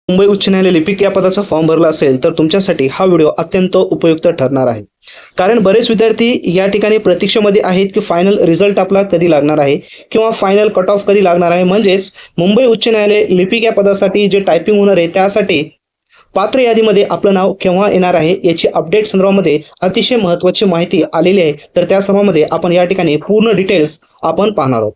मुंबई उच्च न्यायालय लिपिक या पदाचा फॉर्म भरला असेल तर तुमच्यासाठी हा व्हिडिओ अत्यंत उपयुक्त ठरणार आहे. कारण बरेच विद्यार्थी या ठिकाणी प्रतीक्षेमध्ये आहेत की फायनल रिझल्ट आपला कधी लागणार आहे किंवा फायनल कट ऑफ कधी लागणार आहे. म्हणजेच मुंबई उच्च न्यायालय लिपिक या पदासाठी जे टायपिंग होणार आहे त्यासाठी पात्र यादीमध्ये आपलं नाव केव्हा येणार आहे याची अपडेट संदर्भामध्ये अतिशय महत्त्वाची माहिती आलेली आहे. तर त्या संदर्भामध्ये आपण या ठिकाणी पूर्ण डिटेल्स आपण पाहणार आहोत.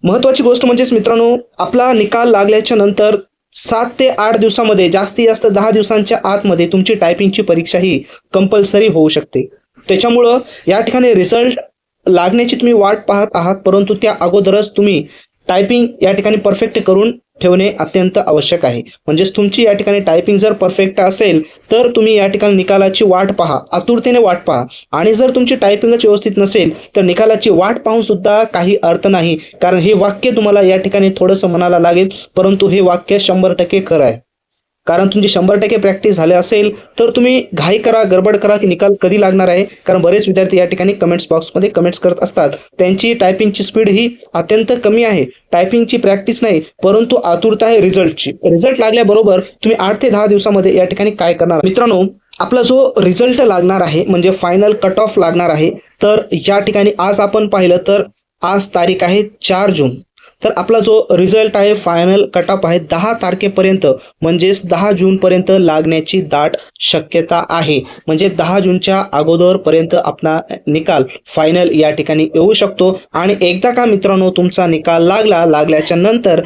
महत्त्वाची गोष्ट म्हणजेच मित्रांनो, आपला निकाल लागल्याच्या नंतर 7 ते 8 दिवसामध्ये जास्तीत जास्त 10 दिवसांच्या आतमध्ये तुमची टायपिंगची परीक्षा ही कंपल्सरी होऊ शकते. त्याच्यामुळं या ठिकाणी रिझल्ट लागण्याची तुम्ही वाट पाहत आहात, परंतु त्या अगोदरच तुम्ही टायपिंग या ठिकाणी परफेक्ट करून ठेवणे अत्यंत आवश्यक आहे. म्हणजेच तुमची या ठिकाणी टायपिंग जर परफेक्ट असेल तर तुम्ही या ठिकाणी निकालाची वाट पहा, आतुरतेने वाट पहा. आणि जर तुमची टायपिंगच व्यवस्थित नसेल तर निकालाची वाट पाहून सुद्धा काही अर्थ नाही. कारण हे वाक्य तुम्हाला या ठिकाणी थोडंसं म्हणायला लागेल, परंतु हे वाक्य 100% खरं आहे. कारण तुमची 100% प्रॅक्टिस झाले असेल तर तुम्ही घाई करा, गडबड करा की निकाल कधी लागणार आहे. कारण बरेच विद्यार्थी या ठिकाणी कमेंट्स बॉक्समध्ये कमेंट्स करत असतात, त्यांची टायपिंगची स्पीड ही अत्यंत कमी आहे, टायपिंगची प्रॅक्टिस नाही, परंतु आतुरता आहे रिझल्टची. रिझल्ट लागल्याबरोबर तुम्ही 8 ते 10 दिवसामध्ये या ठिकाणी काय करणार मित्रांनो, आपला जो रिझल्ट लागणार आहे म्हणजे फायनल कट ऑफ लागणार आहे. तर या ठिकाणी आज आपण पाहिलं तर आज तारीख आहे 4 जून. तर आपला जो रिझल्ट आहे फायनल कट ऑफ आहे 10 तारखेपर्यंत, म्हणजेच 10 जूनपर्यंत लागण्याची दाट शक्यता आहे. म्हणजे 10 जूनच्या अगोदरपर्यंत आपला निकाल फायनल या ठिकाणी येऊ शकतो. आणि एकदा का मित्रांनो तुमचा निकाल लागल्याच्या नंतर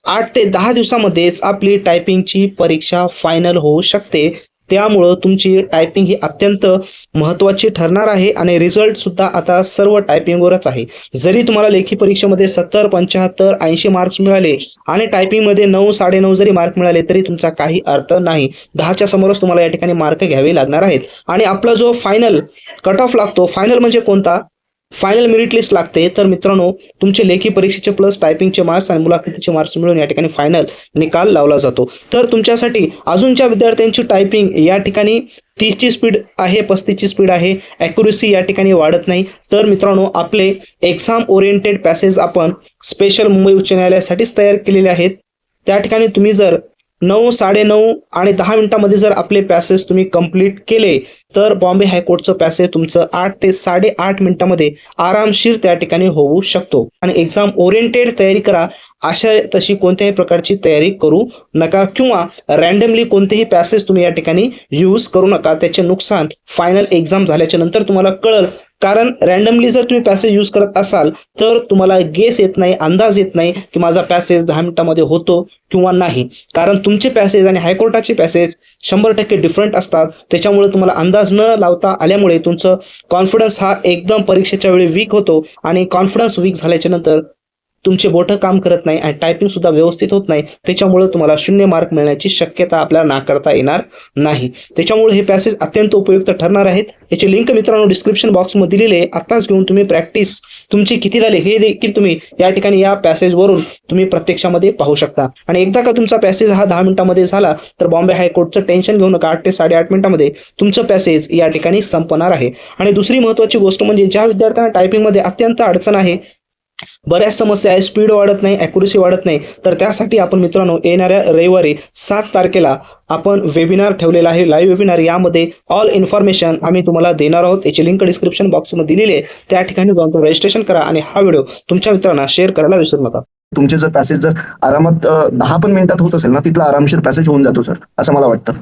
8 ते 10 दिवसामध्येच आपली टायपिंगची परीक्षा फायनल होऊ शकते. त्यामुळं तुमची टायपिंग ही अत्यंत महत्त्वाची ठरणार आहे आणि रिझल्ट सुद्धा आता सर्व टायपिंगवरच आहे. जरी तुम्हाला लेखी परीक्षेमध्ये 70, 75, 80 मार्क्स मिळाले आणि टायपिंगमध्ये 9, 9.5 जरी मार्क मिळाले तरी तुमचा काही अर्थ नाही. 10च्या समोरच तुम्हाला या ठिकाणी मार्क घ्यावे लागणार आहेत. आणि आपला जो फायनल कट ऑफ लागतो, फायनल म्हणजे कोणता, फायनल मेरिट लिस्ट लागते. तर मित्रांनो तुमचे लेखी परीक्षेचे प्लस टायपिंगचे मार्क्स आणि मुलाखतीचे मार्क्स मिळून या ठिकाणी फायनल निकाल लावला जातो. तर तुमच्यासाठी अजूनच्या विद्यार्थ्यांची टायपिंग या ठिकाणी 30ची स्पीड आहे, 35ची स्पीड आहे, ॲक्युरेसी या ठिकाणी वाढत नाही. तर मित्रांनो आपले एक्झाम ओरिएंटेड पॅसेज आपण स्पेशल मुंबई उच्च न्यायालयासाठीच तयार केलेले आहेत. त्या ठिकाणी तुम्ही जर 9, 9:30 आणि 10 मिनिटांमध्ये जर आपले पॅसेज तुम्ही कंप्लीट केले तर बॉम्बे हायकोर्टचं पॅसेज तुमचं 8 ते 8.5 मिनिटांमध्ये आरामशीर त्या ठिकाणी होऊ शकतो. आणि एक्झाम ओरिएंटेड तयारी करा, अशा तशी कोणत्याही प्रकारची तयारी करू नका किंवा रँडमली कोणतेही पॅसेज तुम्ही या ठिकाणी यूज करू नका. त्याचे नुकसान फायनल एक्झाम झाल्याच्या नंतर तुम्हाला कळेल. कारण रँडमली जर तुम्ही पॅसेज यूज करत असाल तर तुम्हाला गेस येत नाही, अंदाज येत नाही की माझा पॅसेज 10 मिनिटांमध्ये होतो किंवा नाही. कारण तुमचे पॅसेज आणि हायकोर्टाचे पॅसेज 100% डिफरंट असतात. त्याच्यामुळे तुम्हाला अंदाज न लावता आल्यामुळे तुमचं कॉन्फिडन्स हा एकदम परीक्षेच्या वेळी वीक होतो आणि कॉन्फिडन्स वीक झाल्याच्या नंतर तुमचे बोटं काम करत नाही आणि टायपिंग सुद्धा व्यवस्थित होत नाही. त्याच्यामुळे तुम्हाला 0 मार्क मिळण्याची शक्यता आपल्याला नाकारता येणार नाही. त्याच्यामुळे हे पॅसेज अत्यंत उपयुक्त ठरणार आहेत. याची लिंक मित्रांनो डिस्क्रिप्शन बॉक्समध्ये दिलेली आहे. आताच घेऊन तुम्ही प्रॅक्टिस तुमची किती झाली हे देखील तुम्ही या ठिकाणी या पॅसेजवरून तुम्ही प्रत्यक्षामध्ये पाहू शकता. आणि एकदा का तुमचा पॅसेज हा 10 मिनिटांमध्ये झाला तर बॉम्बे हायकोर्टचं टेन्शन घेऊ नका, 8 ते 8.5 मिनिटांमध्ये तुमचं पॅसेज या ठिकाणी संपणार आहे. आणि दुसरी महत्त्वाची गोष्ट म्हणजे ज्या विद्यार्थ्यांना टायपिंगमध्ये अत्यंत अडचण आहे, बऱ्याच समस्या आहे, स्पीड वाढत नाही, ॲक्युरेसी वाढत नाही, तर त्यासाठी आपण मित्रांनो येणाऱ्या रविवारी 7 तारखेला आपण वेबिनार ठेवलेला आहे, लाईव्ह वेबिनार. यामध्ये ऑल इन्फॉर्मेशन आम्ही तुम्हाला देणार आहोत. याची लिंक डिस्क्रिप्शन बॉक्समध्ये दिलेली आहे. त्या ठिकाणी जाऊन रजिस्ट्रेशन करा आणि हा व्हिडिओ तुमच्या मित्रांना शेअर करायला विसरू नका. तुमचे जर पॅसेज जर आरामात 10 पण मिनिटात होत असेल ना, तिथला आरामशीर पॅसेज होऊन जातो सर, असं मला वाटतं.